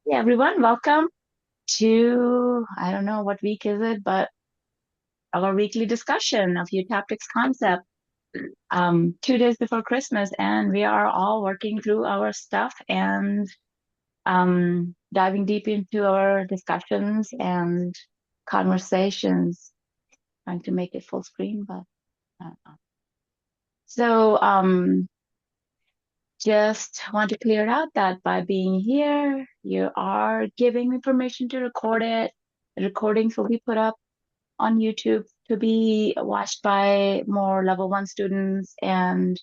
Hey everyone, welcome to, I don't know what week is it, but our weekly discussion of few topics concept. 2 days before Christmas, and we are all working through our stuff and diving deep into our discussions and conversations. Trying to make it full screen, but I don't know. So, just want to clear out that by being here, you are giving me permission to record it. The recordings will be put up on YouTube to be watched by more level one students and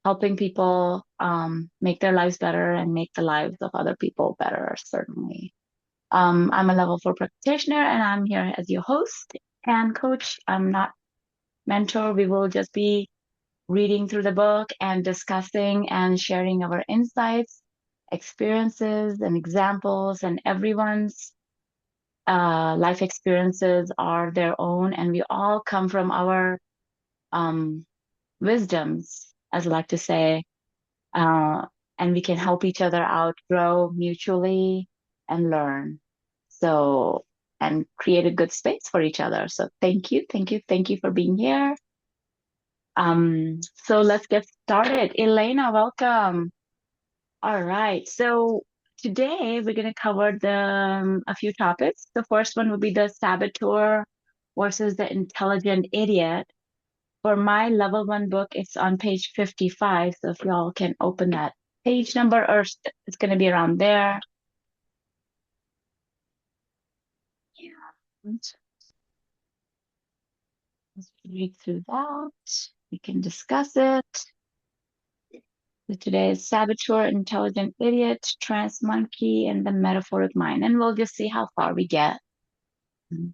helping people make their lives better and make the lives of other people better, certainly. I'm a level four practitioner and I'm here as your host and coach. I'm not mentor. We will just be reading through the book and discussing and sharing our insights, experiences, and examples, and everyone's life experiences are their own, and we all come from our um, wisdoms, as I like to say, uh, and we can help each other out, grow mutually, and learn. So, and create a good space for each other. So, thank you, thank you, thank you for being here. So let's get started. Elena, welcome. All right. So today we're going to cover a few topics. The first one will be the saboteur versus the intelligent idiot. For my level one book, it's on page 55. So if y'all can open that page number, or it's going to be around there. Yeah. Let's read through that. We can discuss it. So today is Saboteur, Intelligent Idiot, Trance Monkey, and the Metaphoric Mind. And we'll just see how far we get. And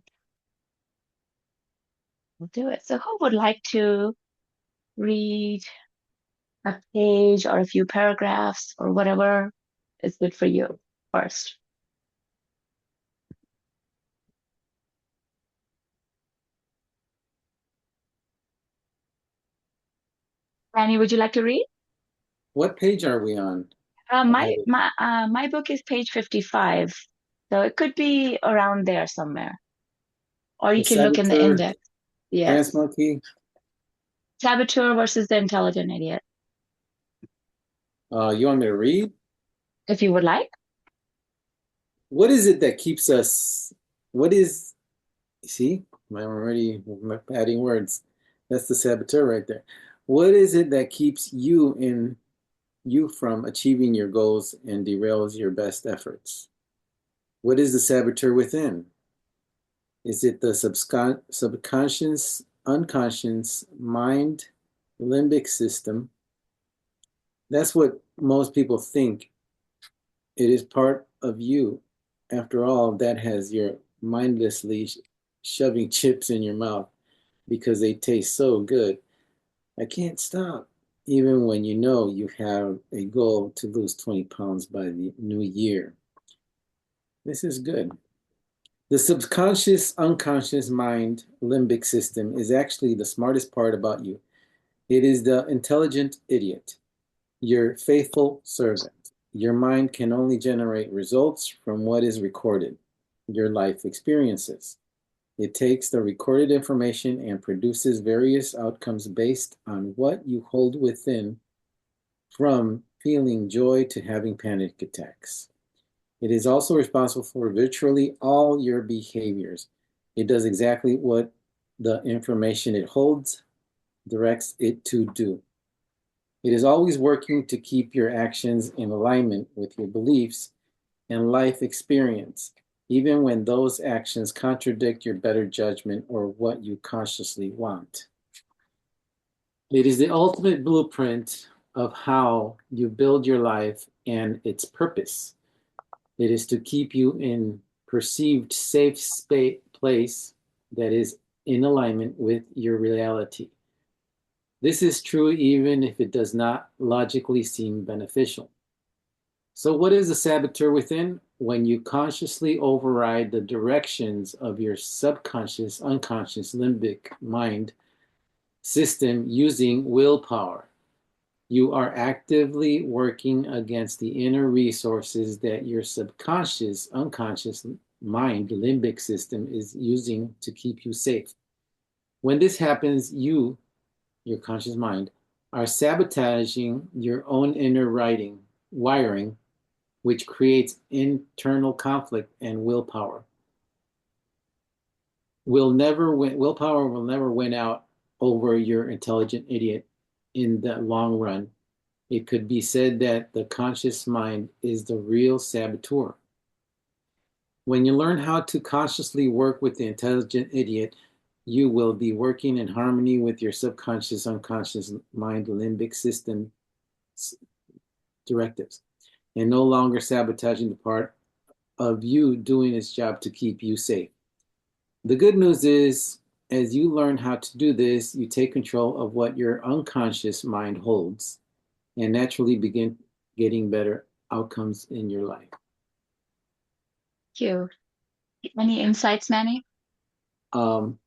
we'll do it. So who would like to read a page or a few paragraphs or whatever is good for you first? Annie, would you like to read? What page are we on? I have it. My book is page 55, so it could be around there somewhere, or you The can look in the Saboteur, index. Trance Yes, Monkey. Saboteur versus the Intelligent Idiot, You want me to read? if you would like. What is it that keeps us? What is, see, I'm already adding words. That's the Saboteur right there. What is it that keeps you from achieving your goals and derails your best efforts? What is the Saboteur within? Is it the subconscious, unconscious mind, limbic system? That's what most people think. It is part of you. After all, that has your mindlessly shoving chips in your mouth because they taste so good. I can't stop, even when you know you have a goal to lose 20 pounds by the new year. This is good. The subconscious, unconscious mind limbic system is actually the smartest part about you. It is the intelligent idiot, your faithful servant. Your mind can only generate results from what is recorded, your life experiences. It takes the recorded information and produces various outcomes based on what you hold within, from feeling joy to having panic attacks. It is also responsible for virtually all your behaviors. It does exactly what the information it holds directs it to do. It is always working to keep your actions in alignment with your beliefs and life experience, even when those actions contradict your better judgment or what you consciously want. It is the ultimate blueprint of how you build your life and its purpose. It is to keep you in perceived safe place that is in alignment with your reality. This is true even if it does not logically seem beneficial. So, what is the saboteur within? When you consciously override the directions of your subconscious, unconscious, limbic mind system using willpower. You are actively working against the inner resources that your subconscious, unconscious mind, limbic system is using to keep you safe. When this happens, you, your conscious mind, are sabotaging your own inner wiring, which creates internal conflict and willpower. Willpower will never win out over your intelligent idiot in the long run. It could be said that the conscious mind is the real saboteur. When you learn how to consciously work with the intelligent idiot, you will be working in harmony with your subconscious, unconscious mind, limbic system directives, and no longer sabotaging the part of you doing its job to keep you safe. The good news is, as you learn how to do this, you take control of what your unconscious mind holds and naturally begin getting better outcomes in your life. Thank you. Any insights, Manny? Um,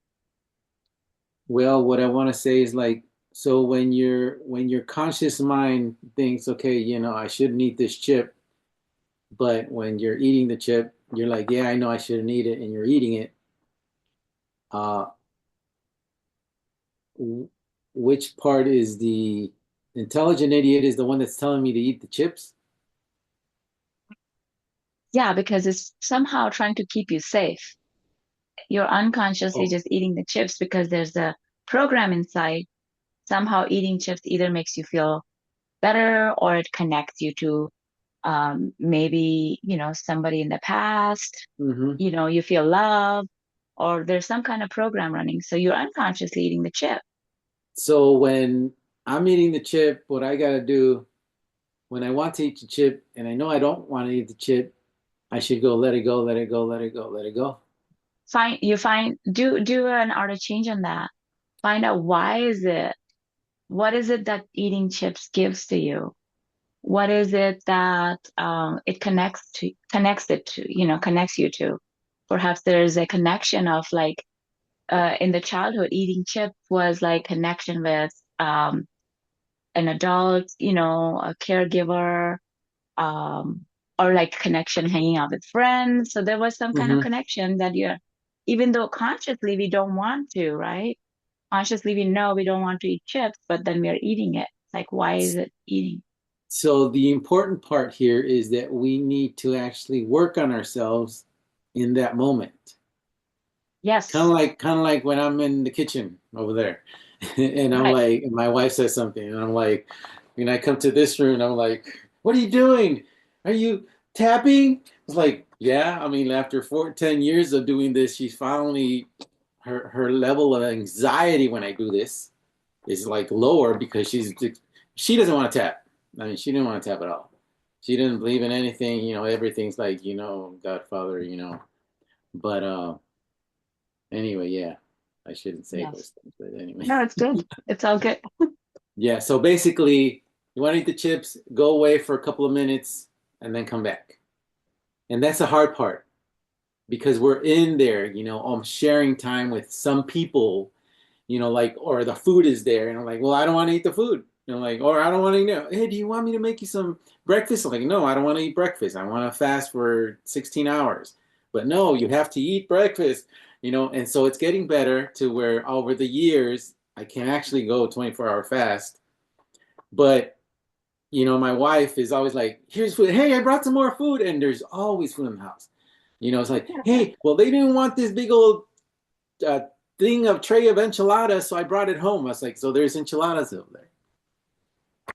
well, what I want to say is like, so when your conscious mind thinks, okay, I shouldn't eat this chip, but when you're eating the chip, you're like, yeah, I know I shouldn't eat it, and you're eating it. Uh, which part is the intelligent idiot is the one that's telling me to eat the chips? Yeah, because it's somehow trying to keep you safe. You're unconsciously Oh, just eating the chips because there's a program inside. Somehow eating chips either makes you feel better or it connects you to maybe, somebody in the past, hmm. you feel love, or there's some kind of program running. So you're unconsciously eating the chip. So when I'm eating the chip, what I gotta do when I want to eat the chip and I know I don't want to eat the chip, I should go, let it go, let it go, let it go, let it go. Do an art of change on that. Find out what is it that eating chips gives to you? What is it that it connects you to? Perhaps there's a connection of like in the childhood, eating chips was like connection with an adult, a caregiver, um, or like connection hanging out with friends. So there was some kind of Hmm. connection that even though consciously we don't want to, right? Consciously we know we don't want to eat chips, but then we are eating it. It's like, why is it eating? So the important part here is that we need to actually work on ourselves in that moment. Yes, Kind of like when I'm in the kitchen over there, and I'm right. like, and my wife says something, and I'm like, when I come to this room, I'm like, "What are you doing? Are you tapping?" It's like, yeah. I mean, after 10 years of doing this, she's finally her level of anxiety when I do this is like lower because she doesn't want to tap. I mean, she didn't want to tap at all. She didn't believe in anything. Everything's like Godfather. But anyway, yeah, I shouldn't say Yes. those things, but anyway. No, it's good. It's all good. Yeah, so basically, you want to eat the chips, go away for a couple of minutes, and then come back. And that's the hard part because we're in there, I'm sharing time with some people, like, or the food is there, and I'm like, well, I don't want to eat the food. Like, or I don't want to know. Hey, do you want me to make you some breakfast? I'm like, no, I don't want to eat breakfast. I want to fast for 16 hours. But no, you have to eat breakfast, and so it's getting better to where over the years I can actually go 24-hour fast. But my wife is always like, here's food. Hey, I brought some more food. And there's always food in the house. It's like, hey, well, they didn't want this big old uh, thing of tray of enchiladas, so I brought it home. I was like, so there's enchiladas over there.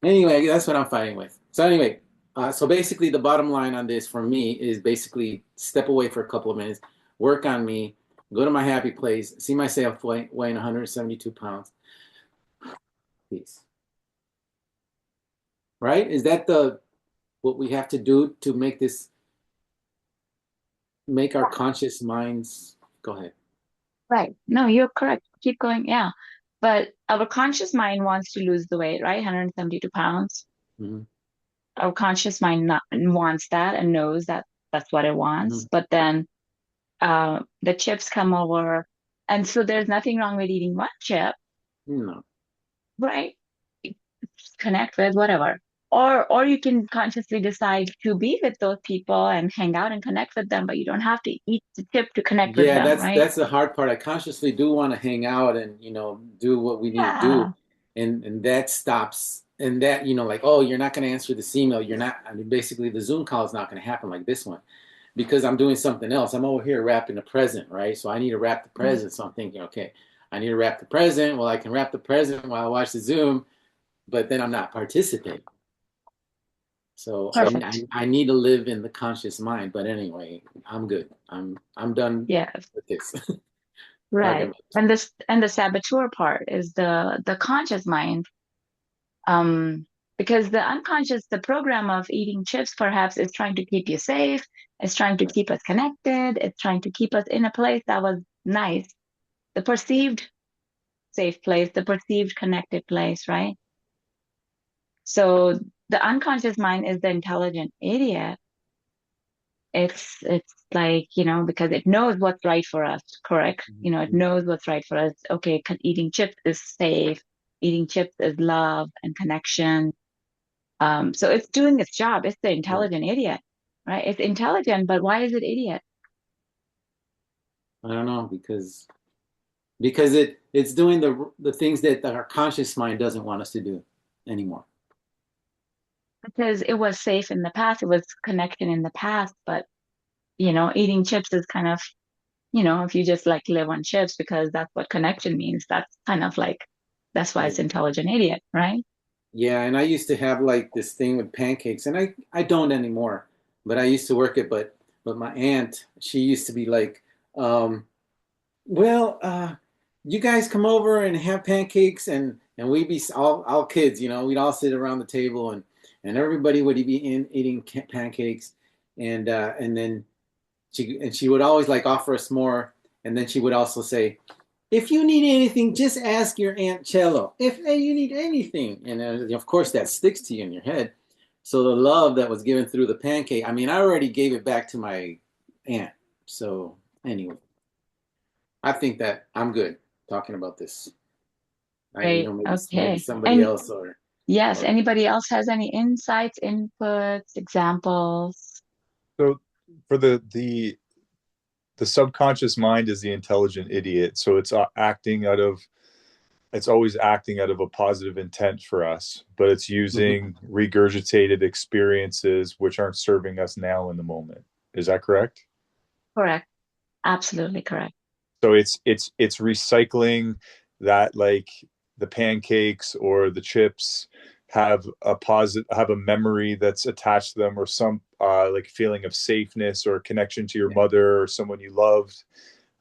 Anyway, that's what I'm fighting with. So anyway, so basically the bottom line on this for me is basically step away for a couple of minutes, work on me, go to my happy place, see myself weighing 172 pounds. Peace. Right? Is that the what we have to do to make our conscious minds go ahead? Right. No, you're correct. Keep going. Yeah. But our conscious mind wants to lose the weight, right? 172 pounds. Mm-hmm. Our conscious mind not, wants that and knows that that's what it Mm-hmm. wants. But then the chips come over. And so there's nothing wrong with eating one chip, No. right? connect with, whatever. Or you can consciously decide to be with those people and hang out and connect with them, but you don't have to eat the chip to connect with Yeah, them, that's right? that's the hard part. I consciously do want to hang out and do what we need to do, Yeah, and that stops. And that like, oh, you're not going to answer this email. You're not. I mean, basically, the Zoom call is not going to happen like this one because I'm doing something else. I'm over here wrapping the present, right? So I need to wrap the present. So I'm thinking, okay, I need to wrap the present. Well, I can wrap the present while I watch the Zoom, but then I'm not participating. So perfect. I need to live in the conscious mind. But anyway, I'm good. I'm done Yes, with this. Talking right. about And this and the saboteur part is the conscious mind. Um, because the unconscious, the program of eating chips perhaps is trying to keep you safe, it's trying to keep us connected, it's trying to keep us in a place that was nice, the perceived safe place, the perceived connected place, right? So the unconscious mind is the intelligent idiot. It's like, because it knows what's right for us, correct? It knows what's right for us. Okay, eating chips is safe. Eating chips is love and connection. So it's doing its job. It's the right. intelligent idiot, right? It's intelligent, but why is it idiot? I don't know because it's doing the things that our conscious mind doesn't want us to do anymore. Because it was safe in the past. It was connection in the past, but eating chips is kind of, if you just like live on chips because that's what connection means, that's kind of like, that's why Yeah. it's intelligent idiot, right? Yeah, and I used to have like this thing with pancakes, and I don't anymore, but I used to work it. But my aunt, she used to be like, um, well, you guys come over and have pancakes, and we'd be all kids, we'd all sit around the table, and everybody would be eating pancakes, and then she would always like offer us more, and then she would also say, if you need anything, just ask your Aunt Cello. If you need anything, and of course that sticks to you in your head. So the love that was given through the pancake, I mean, I already gave it back to my aunt. So anyway, I think that I'm good talking about this. Right. Maybe Okay. somebody And else yes, or anybody else has any insights, inputs, examples? So for the subconscious mind is the intelligent idiot. So it's always acting out of a positive intent for us, but it's Mhm. using regurgitated experiences which aren't serving us now in the moment. Is that correct? Correct. Absolutely correct. So it's recycling that, like the pancakes or the chips have a memory that's attached to them, or some like feeling of safeness or connection to your Yeah. mother or someone you loved,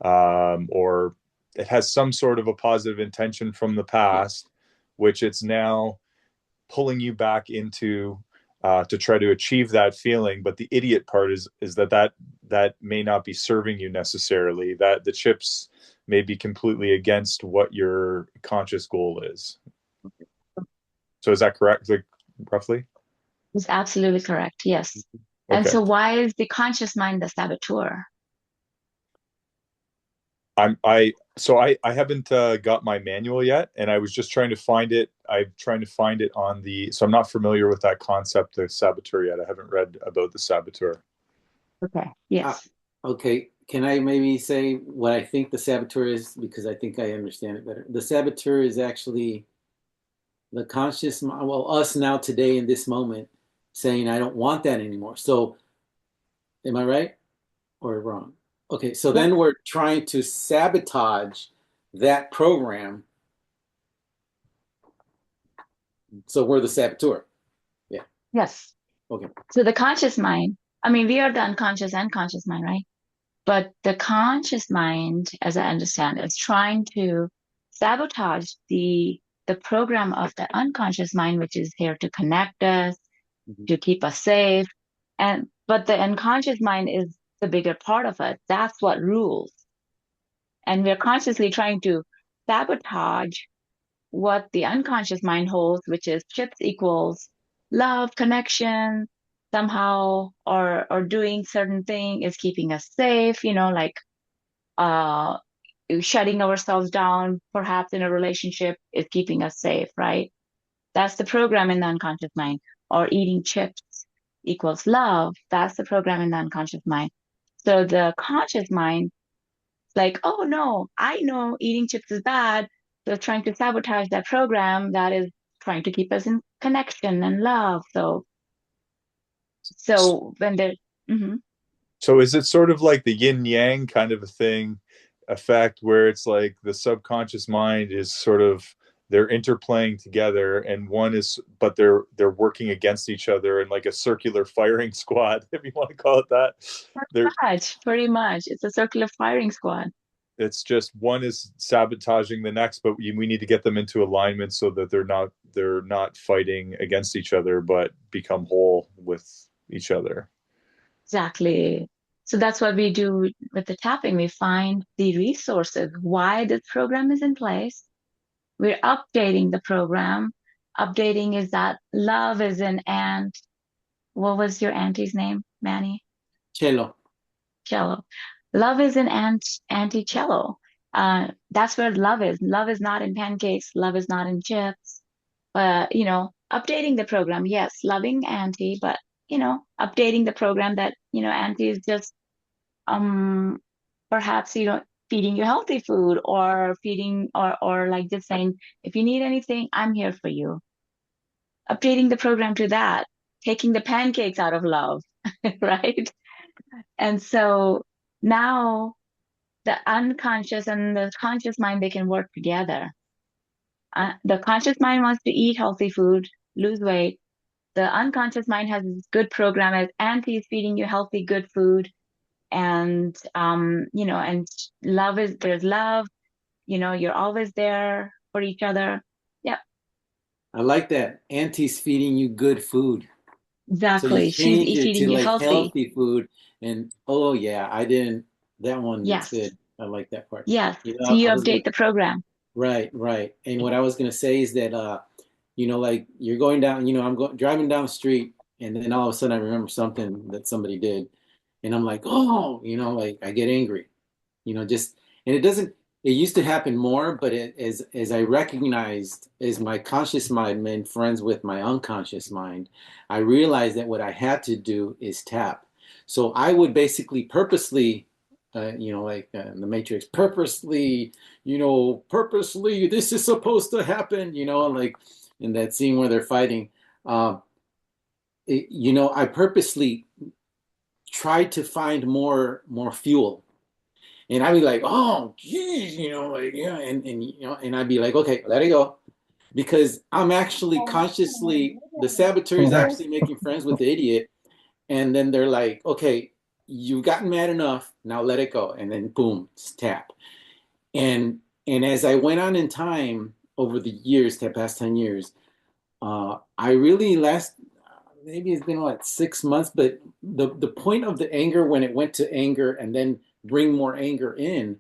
or it has some sort of a positive intention from the Yeah. past, which it's now pulling you back into, to try to achieve that feeling. But the idiot part is that may not be serving you necessarily. That the chips may be completely against what your conscious goal is. So is that correct? Like roughly? It's absolutely correct. Yes. And Okay. so why is the conscious mind the saboteur? I haven't got my manual yet, and I was just trying to find it. I'm trying to find it on the. So I'm not familiar with that concept, the saboteur, yet. I haven't read about the saboteur. Okay. Uh, Yes. okay. Can I maybe say what I think the saboteur is because I think I understand it better. The saboteur is actually the conscious, well, us now today in this moment saying, I don't want that anymore. So, am I right or wrong? Okay, so Yep. then we're trying to sabotage that program. So we're the saboteur. Yeah. Yes. Okay. So the conscious mind, I mean, we are the unconscious and conscious mind, right? But the conscious mind, as I understand, is trying to sabotage the program of the unconscious mind, which is here to connect us, Mhm. to keep us safe. And but the unconscious mind is the bigger part of us. That's what rules. And we're consciously trying to sabotage what the unconscious mind holds, which is chips equals love, connection, somehow, or doing certain thing is keeping us safe, like uh shutting ourselves down perhaps in a relationship is keeping us safe, right? That's the program in the unconscious mind. Or eating chips equals love. That's the program in the unconscious mind. So the conscious mind, like, oh no, I know eating chips is bad. So trying to sabotage that program that is trying to keep us in connection and love. So when they're, mhm. So is it sort of like the yin yang kind of a thing, effect where it's like the subconscious mind is sort of they're interplaying together and one is but they're working against each other in like a circular firing squad, if you want to call it that. They're Pretty much. It's a circular firing squad. it's just one is sabotaging the next, but we need to get them into alignment so that they're not fighting against each other, but become whole with each other. Exactly. So that's what we do with the tapping. We find the resources, why this program is in place. We're updating the program. Updating is that love is an ant. What was your auntie's name, Manny? Cello. Cello. Love is an anti-cello. That's where love is. Love is not in pancakes. Love is not in chips. Updating the program. Yes, loving auntie, but updating the program that, auntie is just um perhaps feeding you healthy food or feeding or like just saying, if you need anything, I'm here for you. Updating the program to that, taking the pancakes out of love, right? And so now the unconscious and the conscious mind, they can work together. The conscious mind wants to eat healthy food, lose weight. The unconscious mind has this good program as auntie is feeding you healthy, good food. And love is there's love, you're always there for each other. Yep, I like that. Auntie's feeding you good food. So you exactly. She's change it feeding to you like healthy. healthy food, and oh yeah, I didn't. That one is Yes, good. I like that part. yes. You So know, you I was gonna update the program. right, right. And what I was gonna say is that like you're going down, I'm going driving down the street, and then all of a sudden I remember something that somebody did, and I'm like, oh, like I get angry, just and it doesn't. It used to happen more, but as I recognized, as my conscious mind made friends with my unconscious mind, I realized that what I had to do is tap. So I would basically purposely, like in the Matrix, purposely, this is supposed to happen, like in that scene where they're fighting. Uh, I purposely tried to find more fuel, and I'd be like, oh, geez, like, yeah, and I'd be like, okay, let it go, because I'm actually consciously, the saboteur is actually making friends with the idiot, and then they're like, okay, you've gotten mad enough, now let it go, and then boom, tap, and as I went on in time over the years, the past 10 years, I really last maybe it's been what 6 months, but the point of the anger when it went to anger and then bring more anger in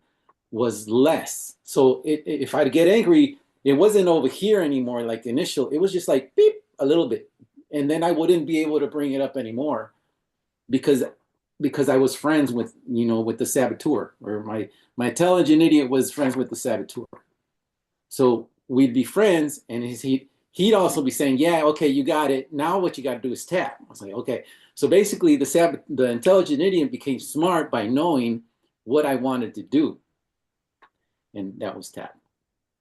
was less. So if I'd get angry, it wasn't over here anymore like the initial. It was just like beep a little bit, and then I wouldn't be able to bring it up anymore because I was friends with with the saboteur, or my intelligent idiot was friends with the saboteur. So we'd be friends, and he'd also be saying, "Yeah, okay, you got it. Now what you got to do is tap." I was like, "Okay." So basically, the intelligent idiot became smart by knowing what I wanted to do, and that was tap.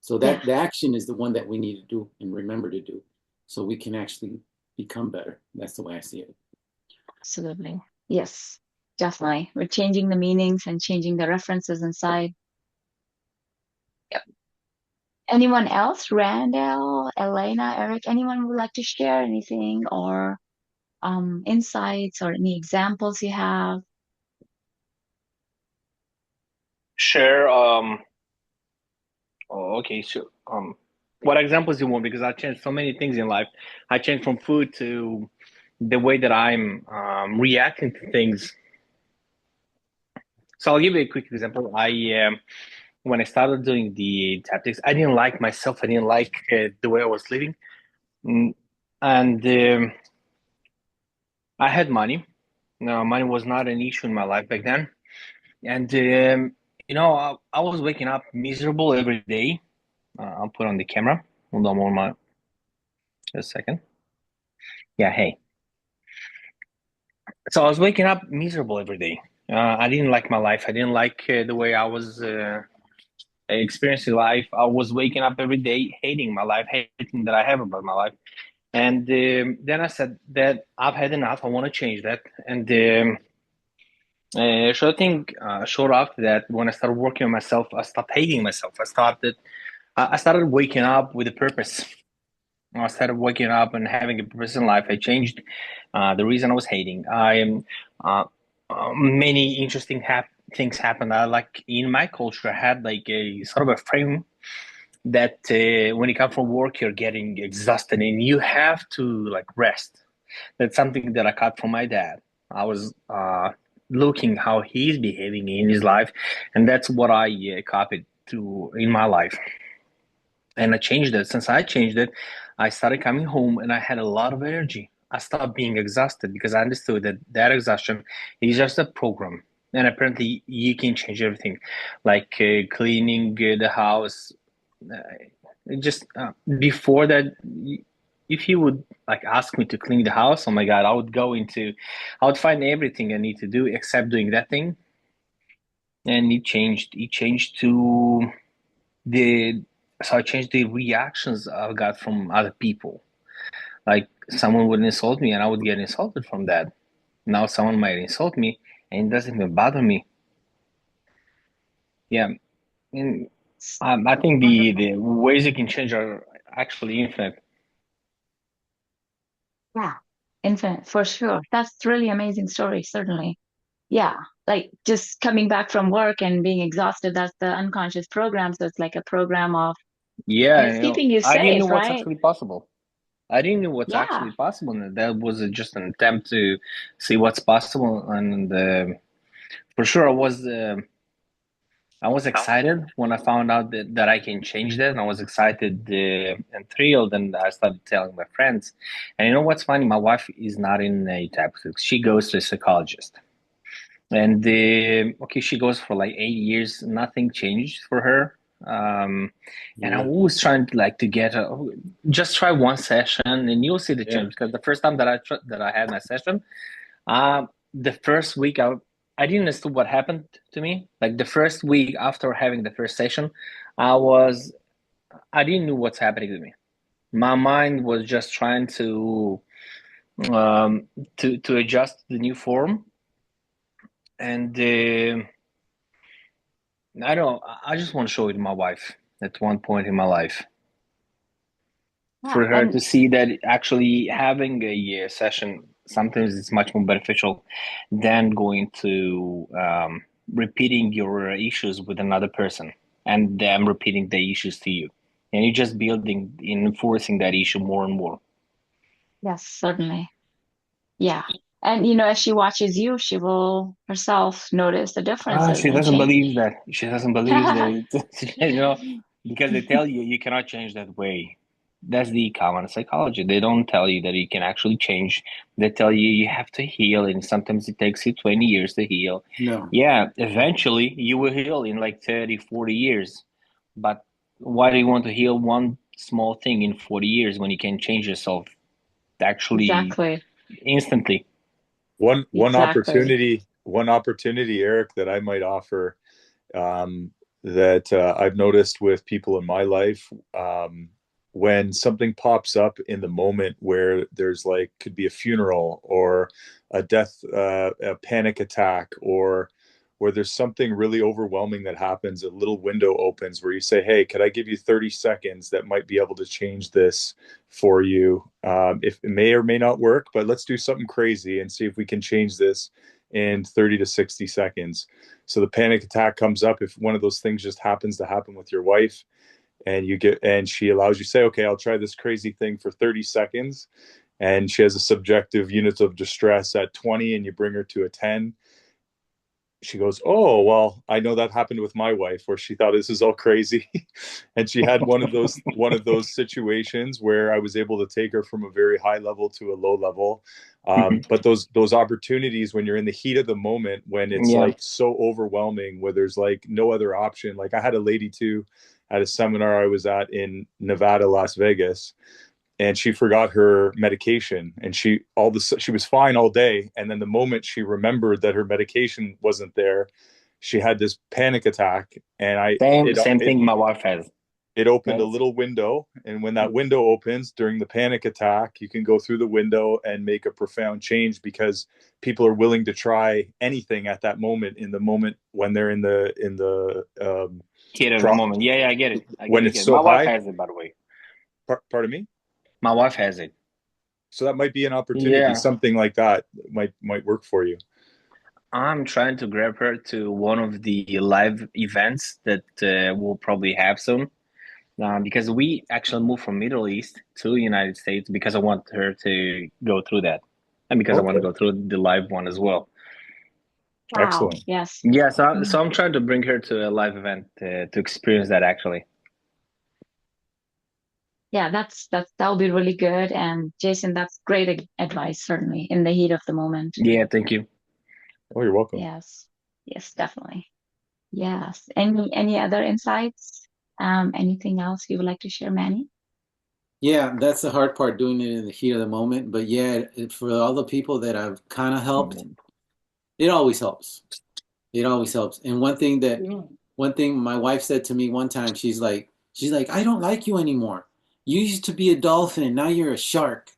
So Yes, that the action is the one that we need to do and remember to do, so we can actually become better. That's the way I see it. absolutely. Yes, definitely. We're changing the meanings and changing the references inside. Yep. Anyone else? Randall, Elena, Eric, anyone would like to share anything or insights or any examples you have? Share. Oh, okay. So, what examples you want? Because I changed so many things in life. I changed from food to the way that I'm reacting to things. So I'll give you a quick example. When I started doing the tactics, I didn't like myself. I didn't like the way I was living. Mm, and I had money. No, money was not an issue in my life back then. And I was waking up miserable every day. I'll put on the camera. Hold on one moment. a second. Yeah, hey. So I was waking up miserable every day. I didn't like my life. I didn't like the way I was experiencing life. I was waking up every day hating my life, hating that I have about my life. And then I said that I've had enough. I want to change that. And short after that, when I started working on myself, I stopped hating myself. I started waking up with a purpose. I started waking up and having a purpose in life. I changed the reason I was hating. Uh, Many interesting things happened. I like in my culture, I had like a sort of a frame that when you come from work, you're getting exhausted and you have to like rest. That's something that I got from my dad. I was looking how he's behaving in his life, and that's what I copied to in my life. And I changed it. Since I changed it, I started coming home and I had a lot of energy. I stopped being exhausted because I understood that that exhaustion is just a program. And apparently, you can change everything, like cleaning the house. Just before that, if you would like ask me to clean the house, oh my God, I would find everything I need to do except doing that thing. And it changed. It changed to the so I changed the reactions I got from other people. Like someone would insult me and I would get insulted from that. Now someone might insult me and it doesn't even bother me. Yeah. And I think Wonderful. the ways you can change are actually infinite. Yeah, infinite for sure. That's really amazing story, certainly. Yeah, like just coming back from work and being exhausted, that's the unconscious program. So it's like a program of, and Yeah, it's keeping you I didn't know safe, what's right? actually possible. I didn't know what's Yeah. actually possible. And that was just an attempt to see what's possible. And for sure, I was excited when I found out that I can change that. And I was excited and thrilled, and I started telling my friends. And you know what's funny? My wife is not in a type of, she goes to a psychologist. And okay, she goes for like 8 years. Nothing changed for her. And Yeah. I'm always trying to like to get her, just try one session, and you'll see the Yeah. change. Because the first time that I had my session, the first week I didn't understand what happened to me. Like the first week after having the first session, I was I didn't know what's happening to me. My mind was just trying um, to adjust the new form, and I don't. I just want to show it to my wife at one point in my life Yeah. for her to And see that actually having a session sometimes is much more beneficial than going to repeating your issues with another person and them repeating the issues to you. And you're just building and enforcing that issue more and more. yes, certainly. Yeah. And as she watches you, she will herself notice the differences She and doesn't change. believe that. She doesn't believe that because they tell you you cannot change that way. That's the common psychology. They don't tell you that you can actually change. They tell you you have to heal, and sometimes it takes you 20 years to heal. No. Yeah, eventually you will heal in like 30, 40 years. But why do you want to heal one small thing in 40 years when you can change yourself actually Exactly. instantly? One Exactly. opportunity, Eric, that I might offer, um, that I've noticed with people in my life, when something pops up in the moment where there's like could be a funeral or a death, a panic attack, or where there's something really overwhelming that happens, a little window opens where you say, "Hey, could I give you 30 seconds that might be able to change this for you?" If it may or may not work, but let's do something crazy and see if we can change this in 30 to 60 seconds. So the panic attack comes up if one of those things just happens to happen with your wife, and she allows you to say, "Okay, I'll try this crazy thing for 30 seconds." And she has a subjective units of distress at 20 and you bring her to a 10. She goes, "Oh, well, I know that happened with my wife where she thought this is all crazy." And she had one of those situations where I was able to take her from a very high level to a low level. But those opportunities when you're in the heat of the moment, when it's Yeah. like so overwhelming, where there's like no other option. Like I had a lady too at a seminar I was at in Nevada, Las Vegas, and she forgot her medication, and she was fine all day, and then the moment she remembered that her medication wasn't there, she had this panic attack, and Same thing my wife has. it opened a Right? little window, and when that window opens during the panic attack, you can go through the window and make a profound change, because people are willing to try anything at that moment, in the moment when they're in the Heat of the moment. Yeah, I get it. when I it's get it. so My wife high. has it, by the way. Pardon me. My wife has it. So that might be an opportunity. Yeah. Something like that might work for you. I'm trying to grab her to one of the live events that we'll probably have soon. Because we actually moved from Middle East to United States because I want her to go through that, and because I want to Okay. go through the live one as well. Wow. Excellent. Yes. Yeah, Mm. so I'm trying to bring her to a live event to experience that actually. Yeah, that'll be really good. And Jason, that's great advice, certainly, in the heat of the moment. Yeah, thank you. Oh, you're welcome. Yes. Yes, definitely. Yes. Any other insights? Anything else you would like to share, Manny? Yeah, that's the hard part, doing it in the heat of the moment. But yeah, for all the people that I've kind of helped, it always helps. It always helps. And one thing my wife said to me one time, she's like, I don't like you anymore. You used to be a dolphin, now you're a shark.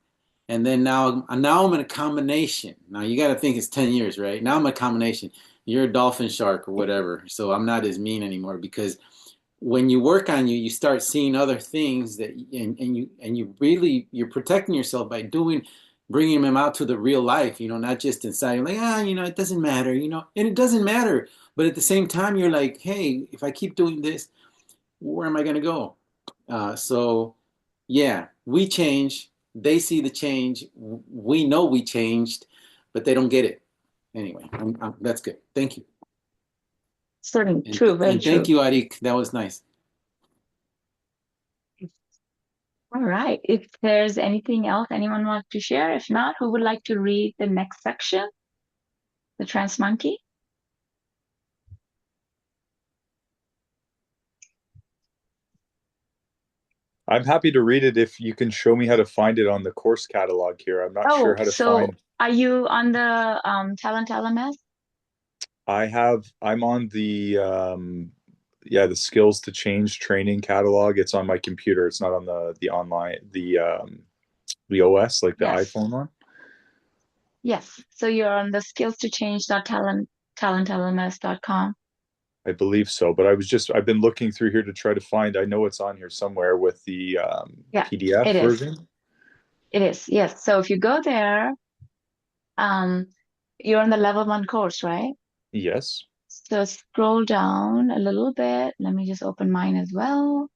And then now I'm in a combination. Now you got to think it's 10 years, right? Now I'm a combination. You're a dolphin shark or whatever. So I'm not as mean anymore, because when you work on you, you start seeing other things that, and you really, you're protecting yourself by bringing them out to the real life, not just inside. You're like, it doesn't matter, and it doesn't matter. But at the same time, you're like, hey, if I keep doing this, where am I going to go? So yeah, we change. They see the change. We know we changed, but they don't get it. Anyway, that's good. Thank you. Certainly And, true, very and thank true. you, Arik. That was nice. All right. If there's anything else anyone wants to share, if not, who would like to read the next section, the trans monkey? I'm happy to read it if you can show me how to find it on the course catalog here. I'm not sure Oh, how to so find. are you on the Talent LMS? I'm on the the skills to change training catalog. It's on my computer. It's not on the online the OS, like the Yes. iPhone one. Yes. So you're on the skills to change talentlms.com. I believe so, but I've been looking through here to try to find. I know it's on here somewhere with the Yeah, PDF it is. version. It is. Yes. So if you go there, um, you're on the level 1 course, right? Yes. So scroll down a little bit. Let me just open mine as well.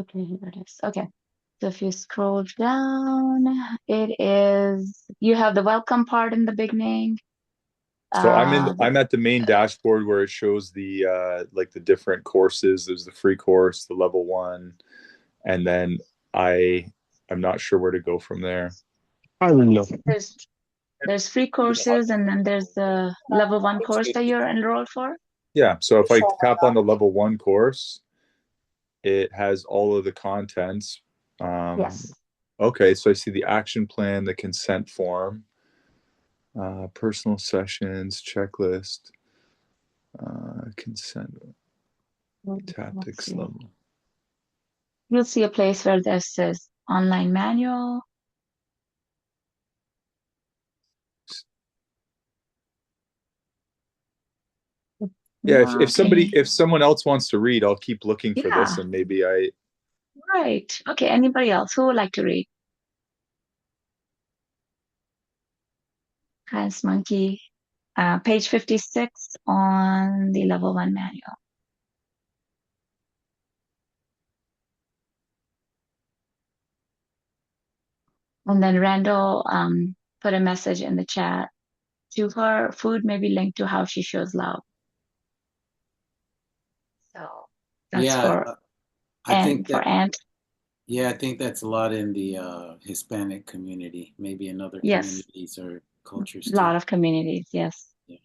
Okay, here it is. Okay. So if you scroll down, you have the welcome part in the beginning. So Uh, I'm at the main dashboard where it shows the like the different courses. There's the free course, the level one, and then I'm not sure where to go from there. I don't know. there's there's free courses, and then there's the level 1 course that you're enrolled for. Yeah, so if I tap on the level one course, it has all of the contents. Yes. Okay, so I see the action plan, the consent form, personal sessions, checklist, consent, Let's tactics see. level. You'll see a place where there says online manual. Yeah, No, okay. if someone else wants to read, I'll keep looking for this, Yeah, and maybe I. right. Okay, anybody else who would like to read? Trans Monkey, page 56 on the level 1 manual. And then Randall put a message in the chat. To her, food may be linked to how she shows love. So that's Yeah, for I think For that, Ant. yeah, I think that's a lot in the Hispanic community, maybe in other Yes, communities or cultures a too. lot of communities. Yes, Yeah.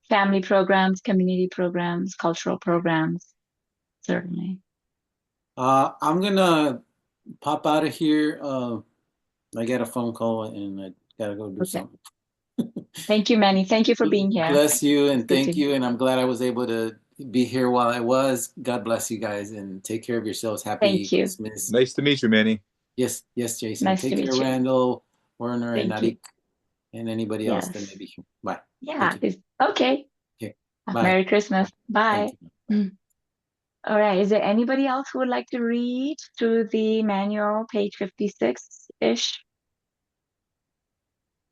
family programs, community programs, cultural programs, certainly. I'm gonna pop out of here. I got a phone call and I gotta go do Okay. something. Thank you, Manny. Thank you for being here. Bless you and It's good to thank you. And I'm glad I was able to be here while I was. God bless you guys and take care of yourselves. Happy Thank you. Christmas. Nice to meet you, Manny. Yes, yes, Jason. Nice to Take care, meet you. Randall, Werner, and Thank you. Arik, and anybody else that Yes. may be here. Bye. Yeah. Thank you. Okay. Okay. Bye. Merry Christmas. Bye. Thank you. Bye. All right. Is there anybody else who would like to read through the manual, page 56-ish?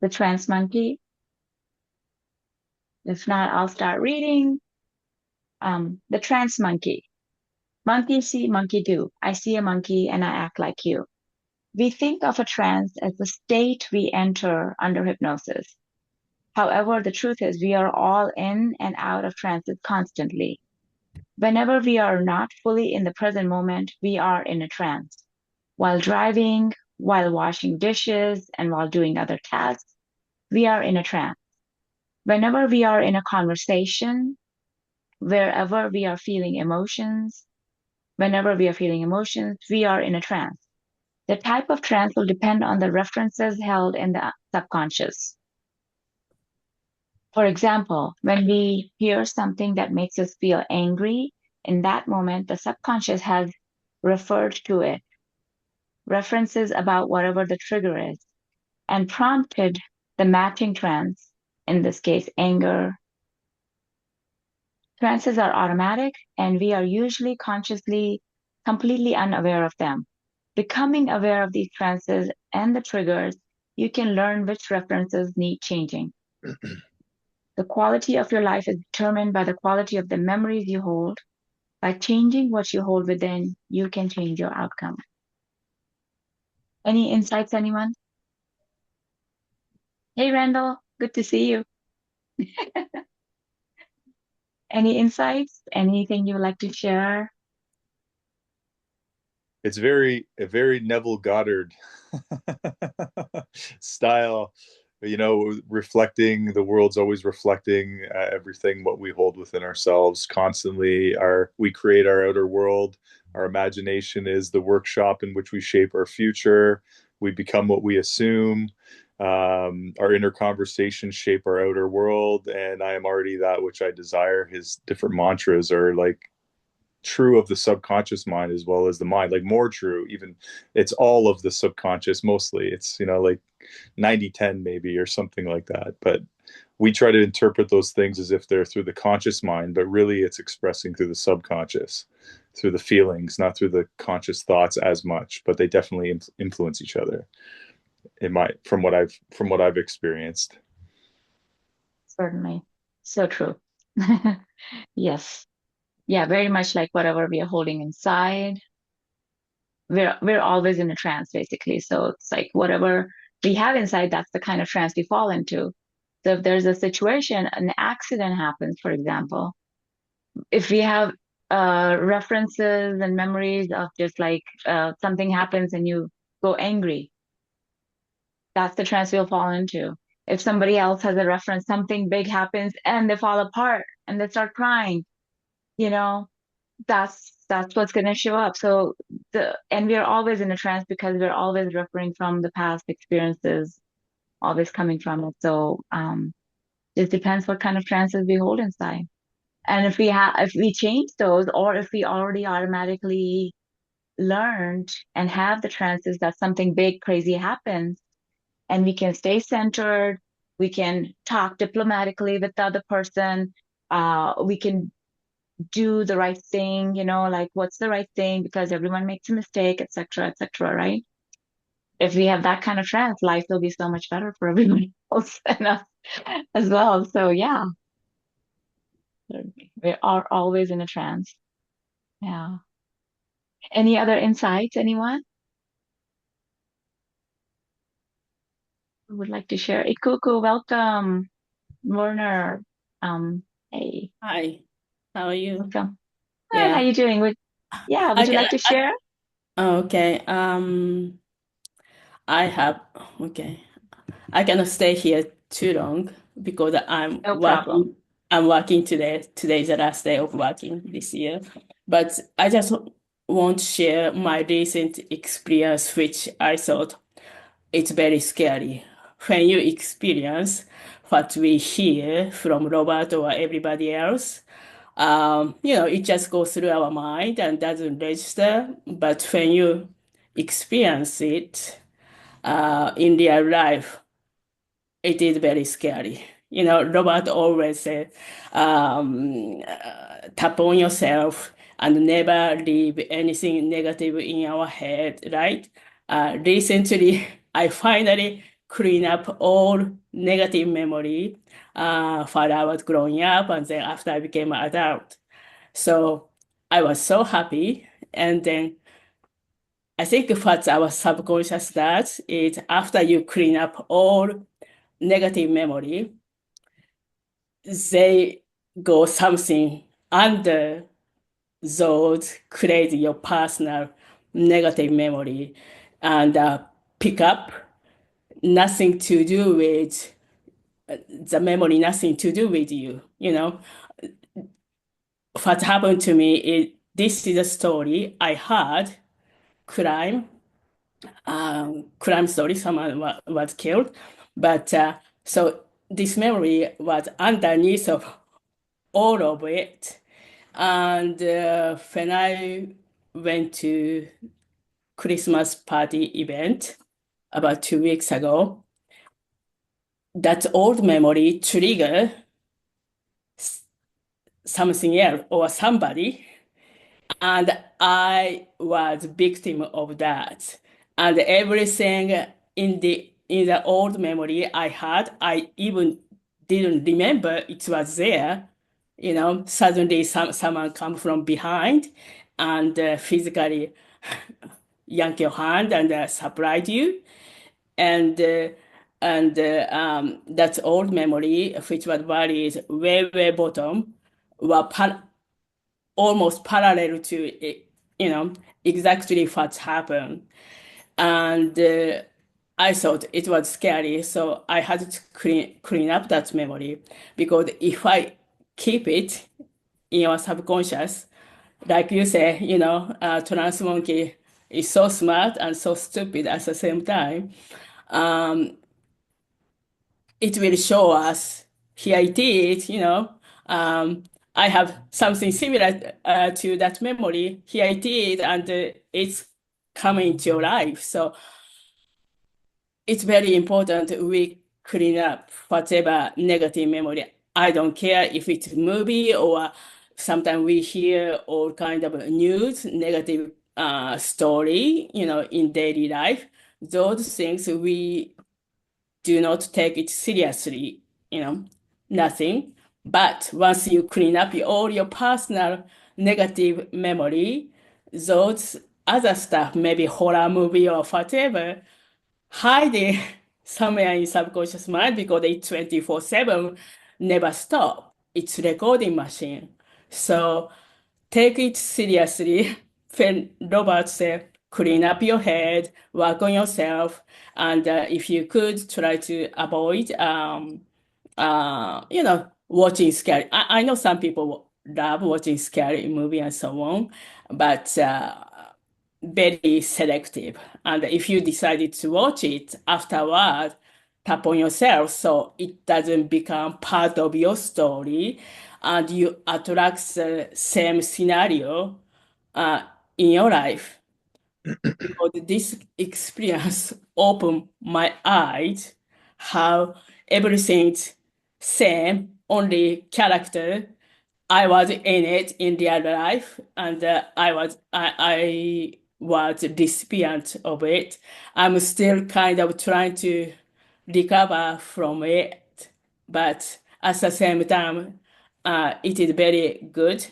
The Trance Monkey? If not, I'll start reading. The Trance Monkey. Monkey see, monkey do. I see a monkey and I act like you. We think of a trance as the state we enter under hypnosis. However, the truth is we are all in and out of trances constantly. Whenever we are not fully in the present moment, we are in a trance. While driving, while washing dishes, and while doing other tasks, we are in a trance. Whenever we are in a conversation, wherever we are feeling emotions, whenever we are feeling emotions, we are in a trance. The type of trance will depend on the references held in the subconscious. For example, when we hear something that makes us feel angry, in that moment, the subconscious has referred to it, references about whatever the trigger is, and prompted the matching trance, in this case, anger. Trances are automatic, and we are usually consciously completely unaware of them. Becoming aware of these trances and the triggers, you can learn which references need changing. The quality of your life is determined by the quality of the memories you hold. By changing what you hold within, you can change your outcome. Any insights, anyone? Hey, Randall, good to see you. Any insights? Anything you'd like to share? It's a very Neville Goddard style, reflecting. The world's always reflecting everything what we hold within ourselves constantly. We create our outer world. Our imagination is the workshop in which we shape our future. We become what we assume. Our inner conversations shape our outer world, and I am already that which I desire. His different mantras are like true of the subconscious mind as well as the mind, like more true. Even it's all of the subconscious mostly. It's like 90-10 maybe, or something like that. But we try to interpret those things as if they're through the conscious mind, but really it's expressing through the subconscious, through the feelings, not through the conscious thoughts as much. But they definitely influence each other from what I've experienced. Certainly. So true. Yes. Yeah, very much like whatever we are holding inside. We're always in a trance, basically. So it's like whatever we have inside, that's the kind of trance we fall into. So if there's a situation, an accident happens, for example, if we have references and memories of just like something happens and you go angry, that's the trance we'll fall into. If somebody else has a reference, something big happens and they fall apart and they start crying, you know, that's what's going to show up. So and we're always in a trance because we're always referring from the past experiences, always coming from it. So it depends what kind of trances we hold inside. And if we change those, or if we already automatically learned and have the trances that something big, crazy happens, and we can stay centered, we can talk diplomatically with the other person, we can do the right thing, like what's the right thing because everyone makes a mistake, etc., right? If we have that kind of trance, life will be so much better for everyone else and us as well. So yeah, we are always in a trance. Yeah. Any other insights, anyone who would like to share? Ikuku, welcome. Werner, hey, Hi, how are you? welcome. Hi, how Yeah, you doing? Would I you can. like to share? Okay. I have. Okay, I cannot stay here too long because I'm No problem. working. I'm working today. Today is the last day of working this year. But I just want to share my recent experience, which I thought it's very scary. When you experience what we hear from Robert or everybody else, it just goes through our mind and doesn't register. But when you experience it in real life, it is very scary. Robert always said, tap on yourself and never leave anything negative in our head, right? Recently, I finally clean up all negative memory while I was growing up and then after I became an adult. So I was so happy. And then I think what our subconscious does is after you clean up all negative memory, they go something under those, create your personal negative memory and pick up nothing to do with the memory, nothing to do with you. What happened to me is this is a story I heard crime crime story. Someone was killed, but so this memory was underneath of all of it. And when I went to Christmas party event about 2 weeks ago, that old memory triggered something else or somebody, and I was victim of that. And everything in the old memory I had, I even didn't remember it was there. Suddenly someone come from behind and physically yank your hand and surprise you. And that old memory, which was buried way, way bottom, were almost parallel to exactly what happened. And I thought it was scary, so I had to clean up that memory, because if I keep it in your subconscious, like you say, trans monkey is so smart and so stupid at the same time. It will show us, here it is, I have something similar to that memory. Here it is, and it's coming to your life. So it's very important we clean up whatever negative memory. I don't care if it's a movie or sometimes we hear all kind of news, negative story, in daily life. Those things we do not take it seriously, nothing. But once you clean up all your personal negative memory, those other stuff, maybe horror movie or whatever, hide it somewhere in subconscious mind because it's 24/7, never stop. It's recording machine. So take it seriously. When Robert said, clean up your head, work on yourself, and if you could try to avoid, watching scary. I know some people love watching scary movie and so on, but very selective. And if you decided to watch it afterward, tap on yourself so it doesn't become part of your story and you attract the same scenario in your life. Because this experience opened my eyes how everything's same, only character. I was in it in real life, and I was recipient of it. I'm still kind of trying to recover from it, but at the same time, it is very good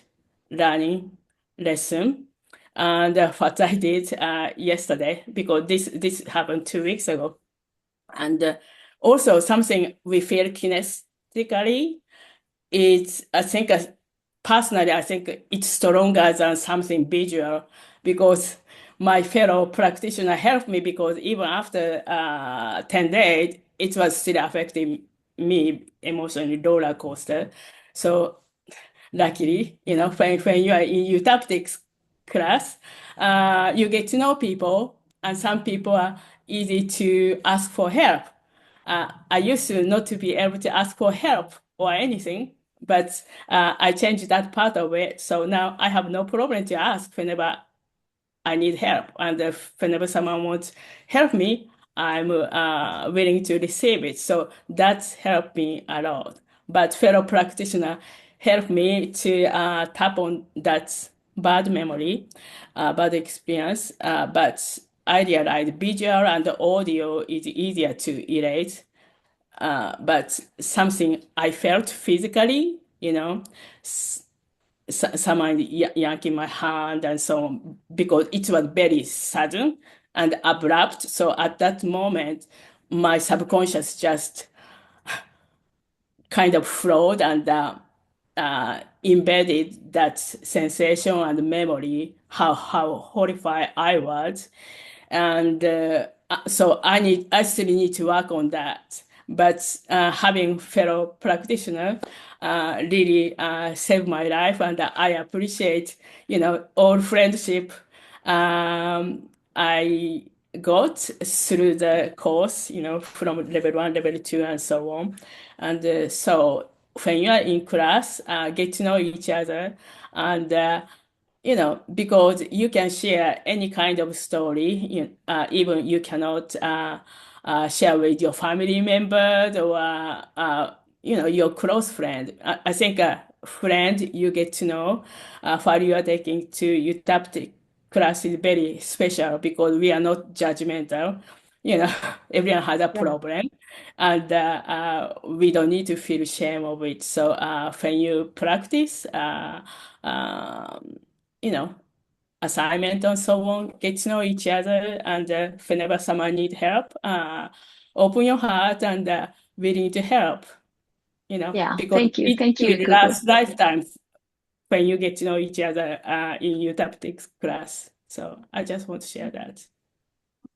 learning lesson. And what I did yesterday, because this happened 2 weeks ago, and also something we feel kinesthetically, it's I think personally I think it's stronger than something visual, because my fellow practitioner helped me, because even after 10 days it was still affecting me emotionally, roller coaster. So luckily, when you are in eutaptics class, you get to know people, and some people are easy to ask for help. I used to not to be able to ask for help or anything, but I changed that part of it. So now I have no problem to ask whenever I need help. And whenever someone wants help me, I'm willing to receive it. So that's helped me a lot. But fellow practitioner helped me to tap on that bad memory, bad experience. But I realized visual and audio is easier to erase. But something I felt physically, someone yanking my hand and so on, because it was very sudden and abrupt. So at that moment, my subconscious just kind of flowed and embedded that sensation and memory, how horrified I was. And so I still need to work on that. But having fellow practitioner really saved my life, and I appreciate, all friendship I got through the course, from level 1, level 2, and so on. And so when you are in class, get to know each other, and because you can share any kind of story, even you cannot share with your family members or, your close friend. I think a friend you get to know while you are taking to UTAPT class is very special, because we are not judgmental. Everyone has a problem, and we don't need to feel shame of it. So when you practice, you know, assignment and so on, get to know each other, and whenever someone need help, open your heart and willing to help, Yeah, because thank you. it Thank you, will Cuckoo. last lifetimes when you get to know each other in your tactics class. So I just want to share that.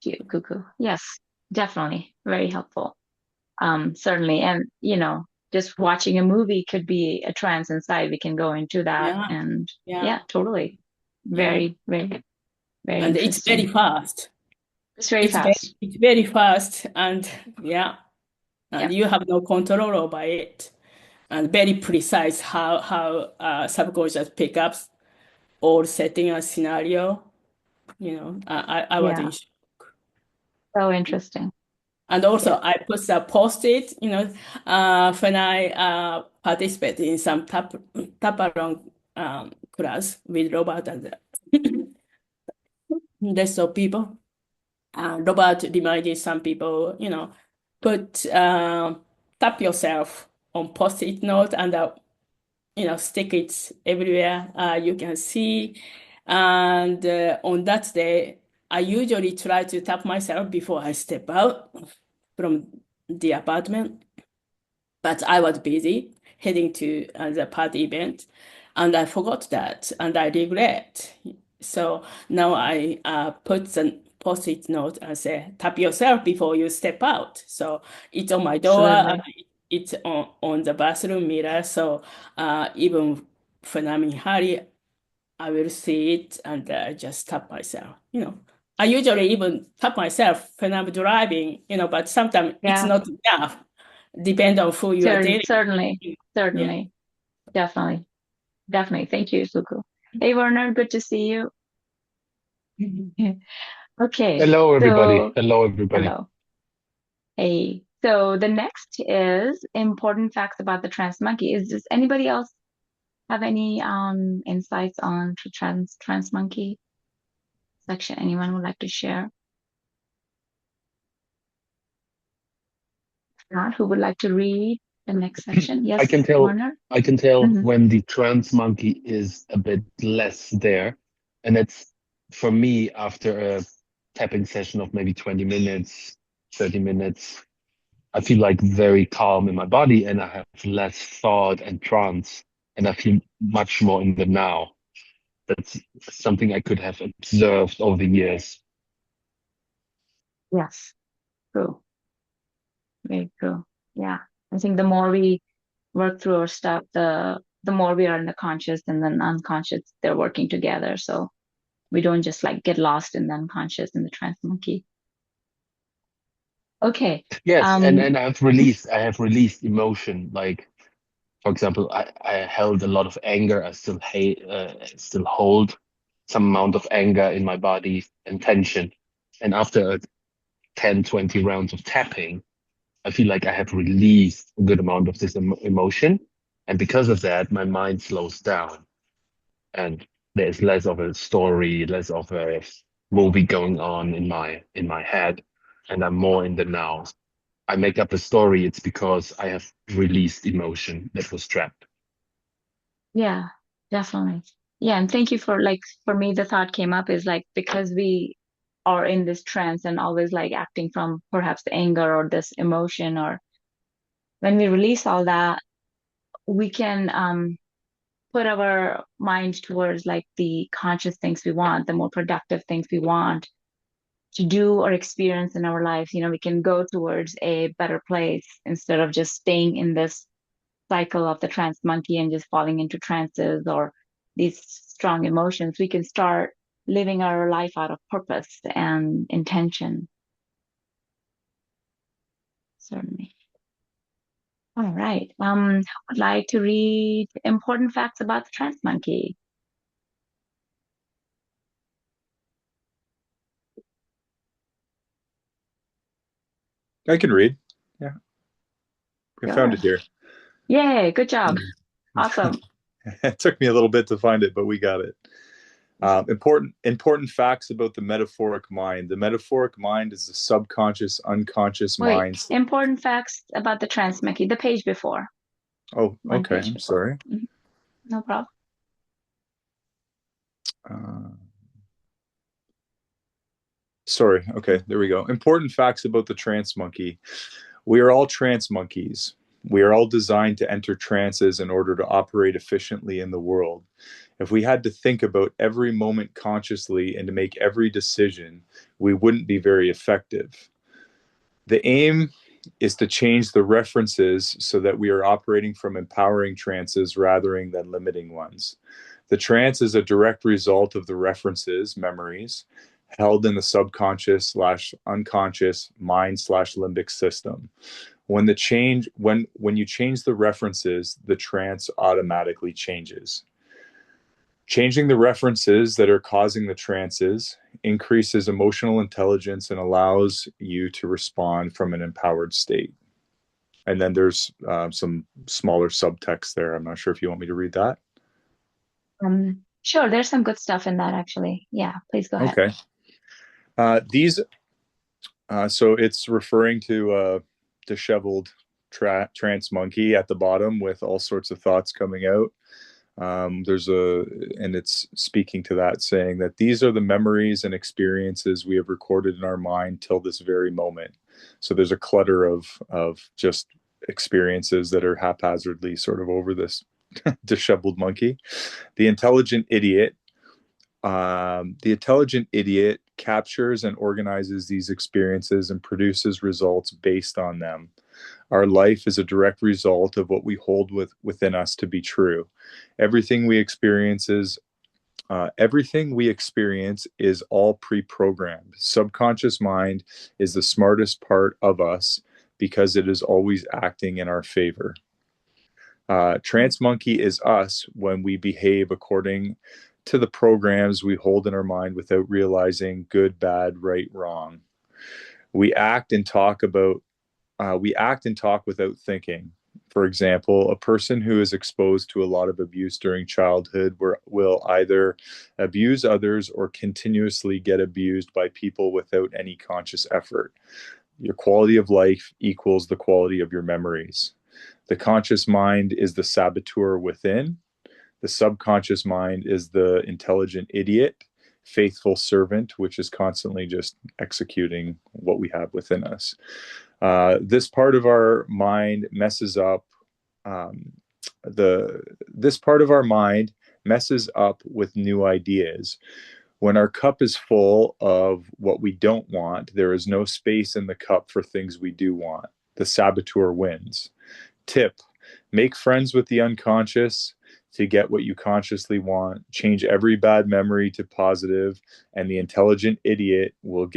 Thank you, Cuckoo. Yes, definitely. Very helpful. Certainly. And, just watching a movie could be a trance inside. We can go into that. Yeah, And yeah, yeah, totally. yeah. Very, very, very And it's very interesting. fast. It's very fast. It's very fast, and yeah, and Yeah. you have no control over it, and very precise how subconscious pick up all setting and scenario. I was Yeah. in shock. So interesting. And also, Yeah. I put the post-it, when I participate in some tap along class with Robert and the rest of people. Robert reminded some people, put tap yourself on post-it note, and stick it everywhere you can see. And on that day, I usually try to tap myself before I step out from the apartment. But I was busy heading to the party event, and I forgot that, and I regret. So now I put the post-it note and say, tap yourself before you step out. So it's on my door, Absolutely. it's on the bathroom mirror. So even when I'm in hurry, I will see it and just tap myself. I usually even tap myself when I'm driving, but sometimes it's Yeah. not enough. Depend on who you are dealing Certainly. with. Yeah. Certainly. Definitely. Definitely. Thank you, Cuckoo. Hey, Werner, good to see you. Okay. Hello, everybody. So, Hello, everybody. hello. Hey. So the next is important facts about the trans monkey. Does anybody else have any insights on the trans monkey section? Anyone would like to share? If not, who would like to read the next section? I Yes, can tell Werner? I can tell Hmm. when the trance monkey is a bit less there. And it's for me after a tapping session of maybe 20 minutes, 30 minutes, I feel like very calm in my body and I have less thought and trance and I feel much more in the now. That's something I could have observed over the years. Yes, true. Very true. Yeah. I think the more we work through our stuff, the more we are in the conscious and then unconscious, they're working together. So We don't just like get lost in the unconscious in the trance monkey. Okay. Yes, and I have released emotion. Like, for example, I held a lot of anger. I still still hold some amount of anger in my body and tension. And after 10, 20 rounds of tapping, I feel like I have released a good amount of this emotion. And because of that, my mind slows down and there's less of a story, less of a movie going on in my head, and I'm more in the now. I make up a story, it's because I have released emotion that was trapped. Yeah, definitely. Yeah, and thank you for like for me the thought came up is like because we are in this trance and always like acting from perhaps the anger or this emotion or when we release all that, we can put our mind towards like the conscious things we want, the more productive things we want to do or experience in our lives. You know, we can go towards a better place instead of just staying in this cycle of the trance monkey and just falling into trances or these strong emotions. We can start living our life out of purpose and intention. Certainly. All right. I would like to read important facts about the trance monkey. I can read. Yeah, I found it here. Yay, good job. Awesome. It took me a little bit to find it, but we got it. Important facts about the metaphoric mind. The metaphoric mind is the subconscious, unconscious Wait, mind. important facts about the trance monkey, the page before. Oh, One okay. page I'm before. sorry. Mm-hmm. No problem. Sorry. Okay, there we go. Important facts about the trance monkey. We are all trance monkeys. We are all designed to enter trances in order to operate efficiently in the world. If we had to think about every moment consciously and to make every decision, we wouldn't be very effective. The aim is to change the references so that we are operating from empowering trances rather than limiting ones. The trance is a direct result of the references, memories, held in the subconscious / unconscious mind / limbic system. When you change the references, the trance automatically changes. Changing the references that are causing the trances increases emotional intelligence and allows you to respond from an empowered state. And then there's some smaller subtext there. I'm not sure if you want me to read that. Sure, there's some good stuff in that actually. Yeah, please go ahead. Okay. So it's referring to a disheveled trance monkey at the bottom with all sorts of thoughts coming out. And it's speaking to that, saying that these are the memories and experiences we have recorded in our mind till this very moment. So there's a clutter of just experiences that are haphazardly sort of over this disheveled monkey. The intelligent idiot captures and organizes these experiences and produces results based on them. Our life is a direct result of what we hold within us to be true. Everything we experience is all pre-programmed. Subconscious mind is the smartest part of us because it is always acting in our favor. Trance monkey is us when we behave according to the programs we hold in our mind without realizing good, bad, right, wrong. We act and talk without thinking. For example, a person who is exposed to a lot of abuse during childhood will either abuse others or continuously get abused by people without any conscious effort. Your quality of life equals the quality of your memories. The conscious mind is the saboteur within. The subconscious mind is the intelligent idiot, faithful servant, which is constantly just executing what we have within us. This part of our mind messes up. This part of our mind messes up with new ideas. When our cup is full of what we don't want, there is no space in the cup for things we do want. The saboteur wins. Tip: make friends with the unconscious, to get what you consciously want. Change every bad memory to positive, and the intelligent idiot will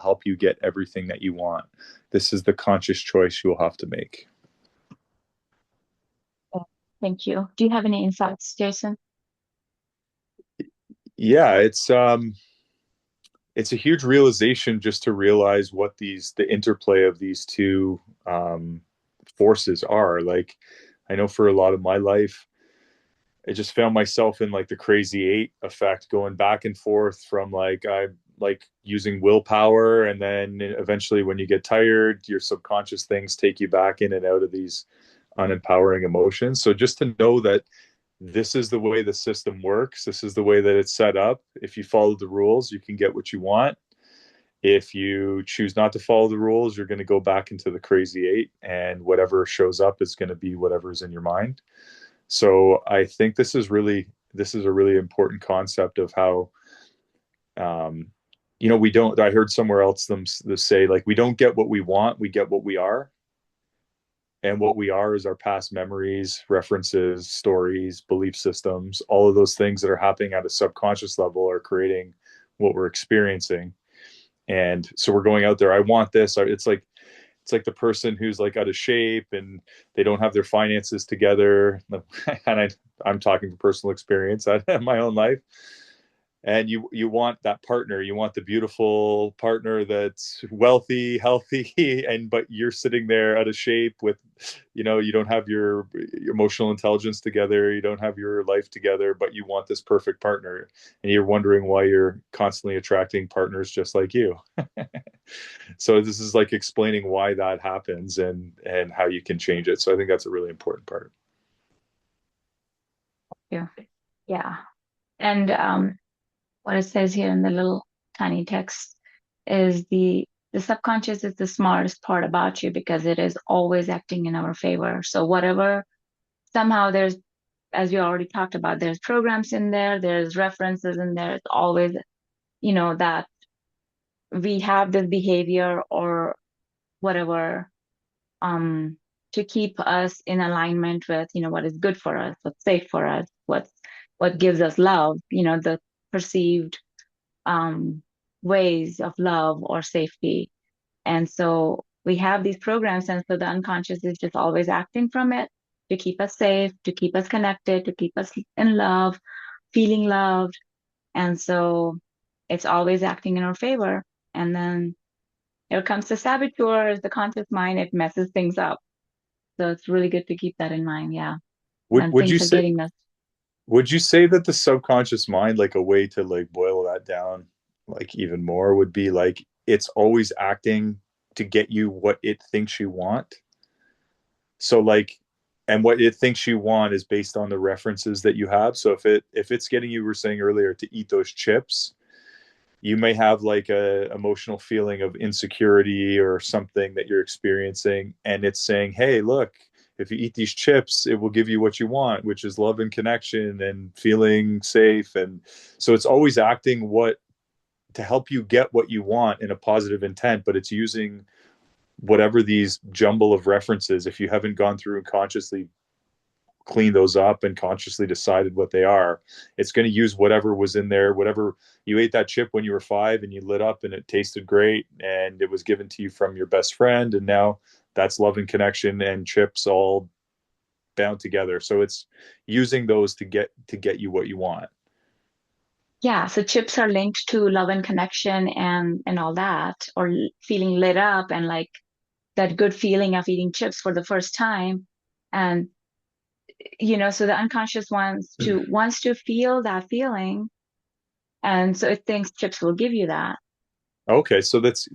help you get everything that you want. This is the conscious choice you'll have to make. Thank you. Do you have any insights, Jason? Yeah, it's a huge realization just to realize what the interplay of these two forces are. Like, I know for a lot of my life, I just found myself in like the crazy eight effect, going back and forth from like I like using willpower, and then eventually when you get tired, your subconscious things take you back in and out of these unempowering emotions. So just to know that this is the way the system works, this is the way that it's set up. If you follow the rules, you can get what you want. If you choose not to follow the rules, you're going to go back into the crazy eight, and whatever shows up is going to be whatever's in your mind. So I think this is a really important concept of how, we don't. I heard somewhere else them say, like, we don't get what we want, we get what we are, and what we are is our past memories, references, stories, belief systems. All of those things that are happening at a subconscious level are creating what we're experiencing. And so we're going out there. I want this. It's like the person who's like out of shape and they don't have their finances together. And I'm talking from personal experience. I have my own life. And you want that partner. You want the beautiful partner that's wealthy, healthy, but you're sitting there out of shape with, you don't have your emotional intelligence together. You don't have your life together, but you want this perfect partner. And you're wondering why you're constantly attracting partners just like you. So this is like explaining why that happens and how you can change it. So I think that's a really important part. Yeah. And what it says here in the little tiny text is the subconscious is the smartest part about you because it is always acting in our favor. So whatever, somehow there's, as you already talked about, there's programs in there, there's references in there. It's always, that we have this behavior or whatever, to keep us in alignment with, what is good for us, what's safe for us, what gives us love, the perceived ways of love or safety. And so we have these programs, and so the unconscious is just always acting from it to keep us safe, to keep us connected, to keep us in love, feeling loved. And so it's always acting in our favor. And then here comes the saboteur, the conscious mind, it messes things up. So it's really good to keep that in mind. Yeah. When Would you things are say getting us. would you say that the subconscious mind, like a way to like boil that down like even more, would be like it's always acting to get you what it thinks you want? So like, and what it thinks you want is based on the references that you have. So if it's getting you, were saying earlier, to eat those chips, you may have like a emotional feeling of insecurity or something that you're experiencing, and it's saying, hey, look, if you eat these chips, it will give you what you want, which is love and connection and feeling safe. And so it's always acting to help you get what you want in a positive intent, but it's using whatever these jumble of references, if you haven't gone through and consciously clean those up and consciously decided what they are, it's going to use whatever was in there. Whatever you ate that chip when you were 5 and you lit up and it tasted great and it was given to you from your best friend, and now that's love and connection and chips all bound together. So it's using those to get you what you want. Yeah, so chips are linked to love and connection and all that, or feeling lit up and like that good feeling of eating chips for the first time. And so the unconscious wants to feel that feeling, and so it thinks chips will give you that. Okay, so that's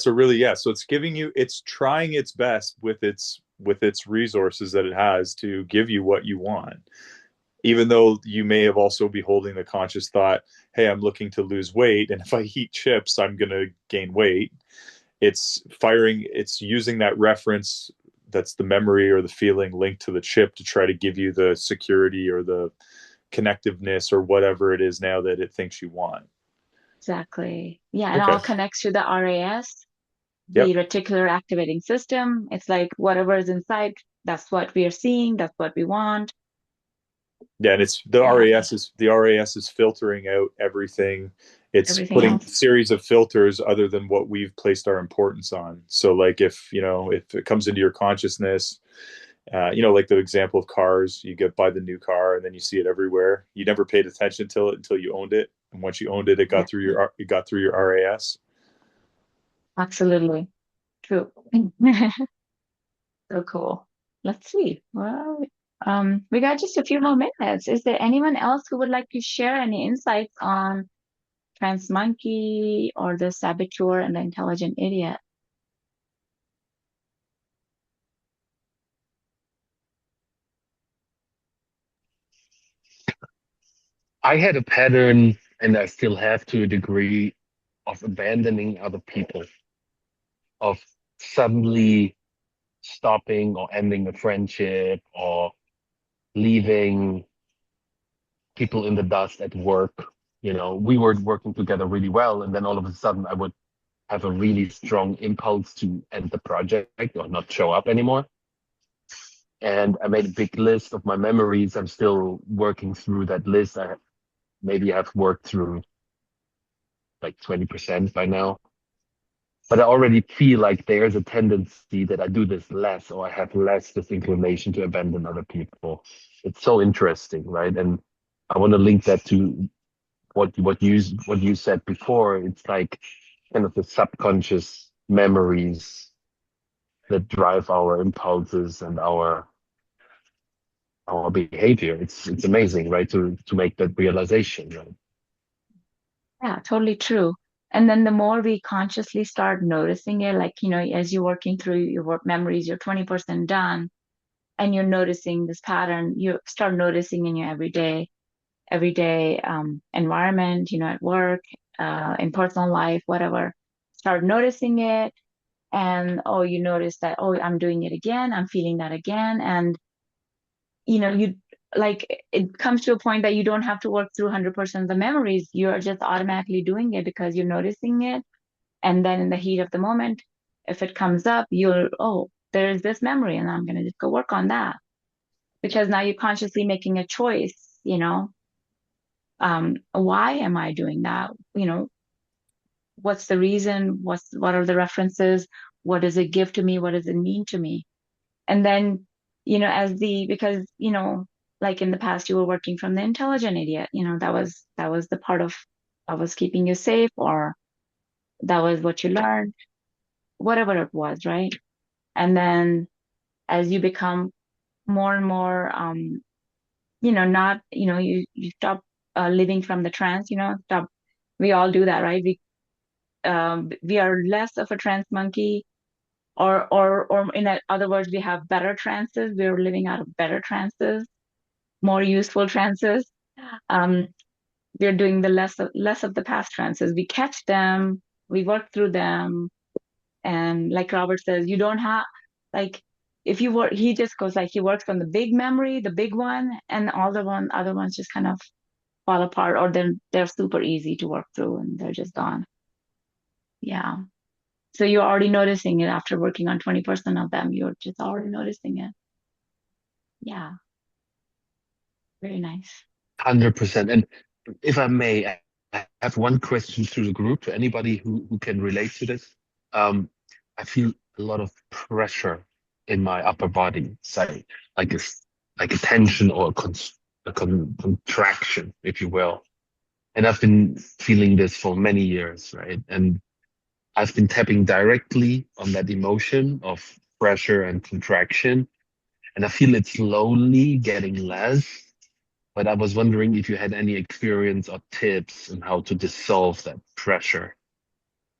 a really, yeah, so it's trying its best with its resources that it has to give you what you want, even though you may have also be holding the conscious thought, hey, I'm looking to lose weight, and if I eat chips, I'm going to gain weight. It's using that reference, that's the memory or the feeling linked to the chip, to try to give you the security or the connectiveness or whatever it is now that it thinks you want. Exactly. Yeah, and Okay. all connects to the RAS, the Yep. reticular activating system. It's like whatever is inside, that's what we are seeing, that's what we want. Yeah, and it's the RAS is filtering out everything. It's Everything putting a else. series of filters other than what we've placed our importance on. So like if it comes into your consciousness, like the example of cars, you get buy the new car and then you see it everywhere. You never paid attention until you owned it, and once you owned it, it Yeah, got through your RAS. absolutely true. So cool. Let's see. Well, we got just a few more minutes. Is there anyone else who would like to share any insights on Trance Monkey or the Saboteur and the Intelligent Idiot? I had a pattern, and I still have to a degree, of abandoning other people, of suddenly stopping or ending a friendship or leaving people in the dust at work. We were working together really well, and then all of a sudden I would have a really strong impulse to end the project or not show up anymore. And I made a big list of my memories. I'm still working through that list. I maybe have worked through like 20% by now. But I already feel like there's a tendency that I do this less, or I have less this inclination to abandon other people. It's so interesting, right? And I want to link that to what you said before. It's like kind of the subconscious memories that drive our impulses and our behavior. It's amazing, right? To make that realization, right? Yeah, totally true. And then the more we consciously start noticing it, like, as you're working through your work memories, you're 20% done, and you're noticing this pattern, you start noticing in your everyday environment, at work, in personal life, whatever. Start noticing it, and oh, you notice that, oh, I'm doing it again, I'm feeling that again, and you like it comes to a point that you don't have to work through 100% of the memories. You're just automatically doing it because you're noticing it, and then in the heat of the moment, if it comes up, oh, there's this memory, and I'm going to just go work on that, because now you're consciously making a choice. Why am I doing that? What's the reason? What are the references? What does it give to me? What does it mean to me? And then, because, like in the past, you were working from the intelligent idiot, that was the part of that was keeping you safe, or that was what you learned, whatever it was, right? And then as you become more and more, not, you stop living from the trance, stop. We all do that, right? We are less of a trance monkey, or in other words, we have better trances. We're living out of better trances, more useful trances. Um, we're doing the less of the past trances. We catch them, we work through them, and like Robert says, you don't have, like, if you work, he just goes, like, he works on the big memory, the big one, and all the other ones just kind of fall apart, or then they're super easy to work through and they're just gone. Yeah. So you're already noticing it after working on 20% of them. You're just already noticing it. Yeah. Very nice. 100%. And if I may, I have one question to the group, to anybody who can relate to this. I feel a lot of pressure in my upper body, say, like a, like a tension or contraction, if you will. And I've been feeling this for many years, right? And I've been tapping directly on that emotion of pressure and contraction. And I feel it's slowly getting less. But I was wondering if you had any experience or tips on how to dissolve that pressure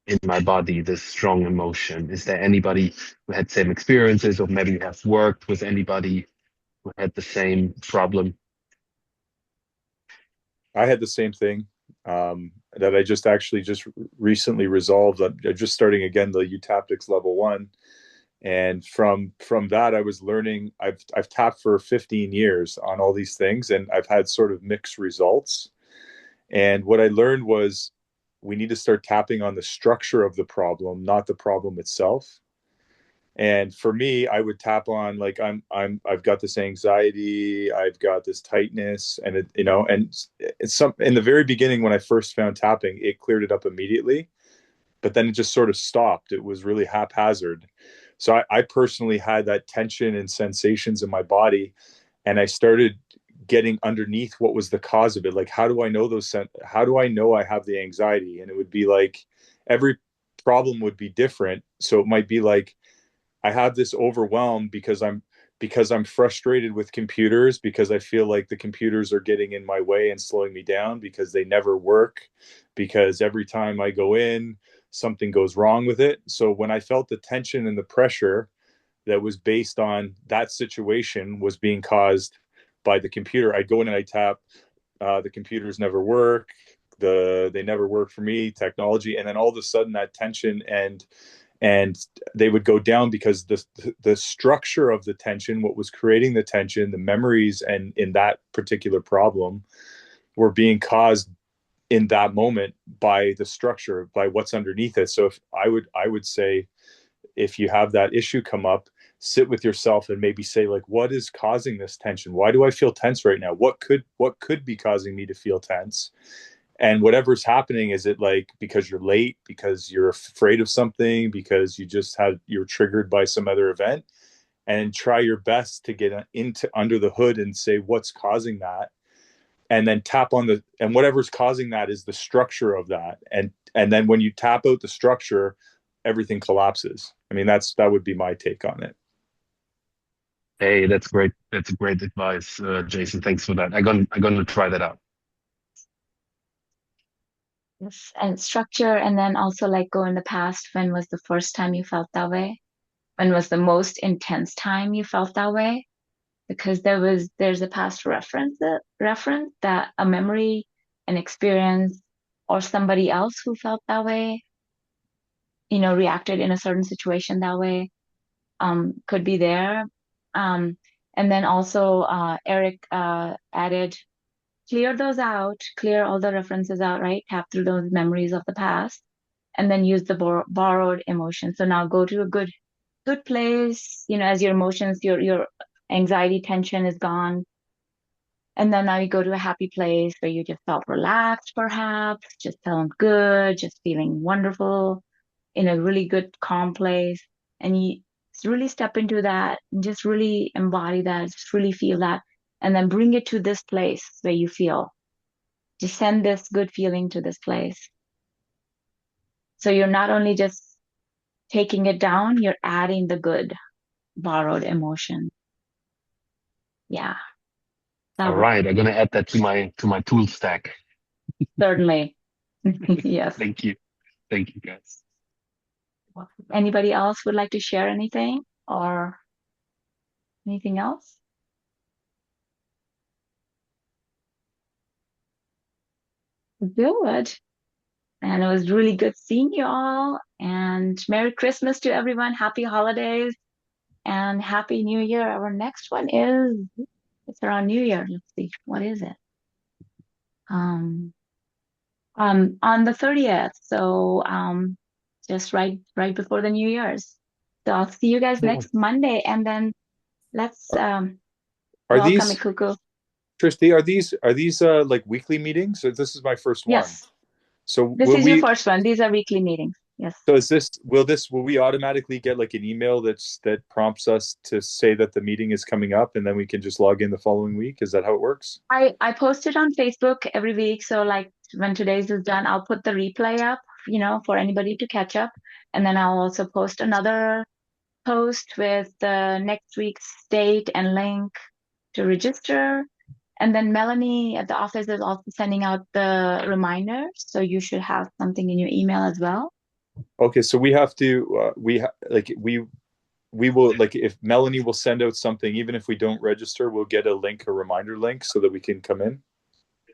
in my body, this strong emotion. Is there anybody who had same experiences, or maybe you have worked with anybody who had the same problem? I had the same thing, that I just recently resolved. I'm just starting again the Utaptics level 1, and from that I was learning. I've tapped for 15 years on all these things, and I've had sort of mixed results. And what I learned was we need to start tapping on the structure of the problem, not the problem itself. And for me, I would tap on like I've got this anxiety, I've got this tightness, and it, you know, and it's some in the very beginning when I first found tapping, it cleared it up immediately, but then it just sort of stopped. It was really haphazard. So I personally had that tension and sensations in my body, and I started getting underneath what was the cause of it. Like, how do I know how do I know I have the anxiety? And it would be like every problem would be different. So it might be like I have this overwhelm because I'm frustrated with computers, because I feel like the computers are getting in my way and slowing me down, because they never work, because every time I go in, something goes wrong with it. So when I felt the tension and the pressure that was based on that situation was being caused by the computer, I'd go in and I tap, the computers never work, they never work for me, technology, and then all of a sudden that tension and they would go down, because the structure of the tension, what was creating the tension, the memories, and in that particular problem were being caused in that moment by the structure, by what's underneath it. So if I would say, if you have that issue come up, sit with yourself and maybe say, like, what is causing this tension? Why do I feel tense right now? What could be causing me to feel tense? And whatever's happening, is it like because you're late, because you're afraid of something, because you're triggered by some other event? And try your best to get into under the hood and say what's causing that, and then tap on and whatever's causing that is the structure of that. And then when you tap out the structure, everything collapses. I mean, that would be my take on it. Hey, that's great. That's great advice, Jason. Thanks for that. I'm gonna try that out. Yes, and structure, and then also like go in the past. When was the first time you felt that way? When was the most intense time you felt that way? Because there's a past reference that a memory, an experience, or somebody else who felt that way, reacted in a certain situation that way, could be there. Um, and then also Eric added, clear those out, clear all the references out, right? Tap through those memories of the past, and then use the borrowed emotion. So now go to a good place, as your emotions, your anxiety, tension is gone. And then now you go to a happy place where you just felt relaxed, perhaps, just feeling good, just feeling wonderful, in a really good, calm place. And you really step into that, and just really embody that, just really feel that, and then bring it to this place where you feel. Just send this good feeling to this place. So you're not only just taking it down, you're adding the good borrowed emotion. Yeah, that All would right, I'm gonna add that to my tool stack. certainly. Yes. Thank you. Thank you, guys. Anybody else would like to share anything or anything else? Good. And it was really good seeing you all. And Merry Christmas to everyone. Happy holidays and Happy New Year. Our next one it's around New Year. Let's see, what is it? On the 30th. So just right before the New Year's. So I'll see you guys Yeah. next Monday, and then let's Are welcome these, Ikuku. Tristy, are these like weekly meetings? So this is my first one. Yes, So this is your first one. These are weekly meetings. Yes. so will we automatically get like an email that prompts us to say that the meeting is coming up, and then we can just log in the following week? Is that how it works? I post it on Facebook every week. So like when today's is done, I'll put the replay up, for anybody to catch up. And then I'll also post another post with the next week's date and link to register. And then Melanie at the office is also sending out the reminders. So you should have something in your email as well. Okay, so we have to we will, like, if Melanie will send out something, even if we don't register, we'll get a reminder link so that we can come in.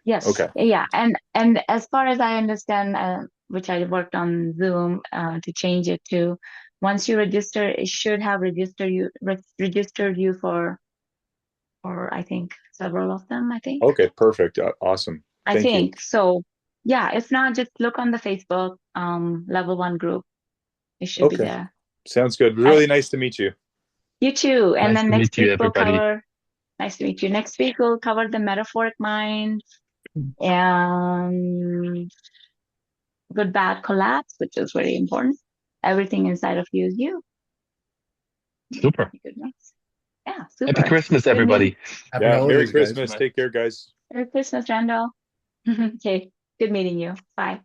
Yes. Okay. Yeah. And as far as I understand, which I worked on Zoom to change it to, once you register, it should have registered you for I think several of them. I think. Okay, perfect. Awesome. I Thank you. think so. Yeah. If not, just look on the Facebook level 1 group. It should be Okay. there. Sounds good. Really nice to meet you. You too. And Nice then to next meet you, week we'll everybody. cover. Nice to meet you. Next week we'll cover the metaphoric mind and good bad collapse, which is very important. Everything inside of you is you. Super. Goodness. Yeah, Happy super. Christmas, Good meeting. everybody. Happy Yeah, Merry holidays, guys. Christmas. Take care, guys. Merry Christmas, Randall. Okay, good meeting you. Bye.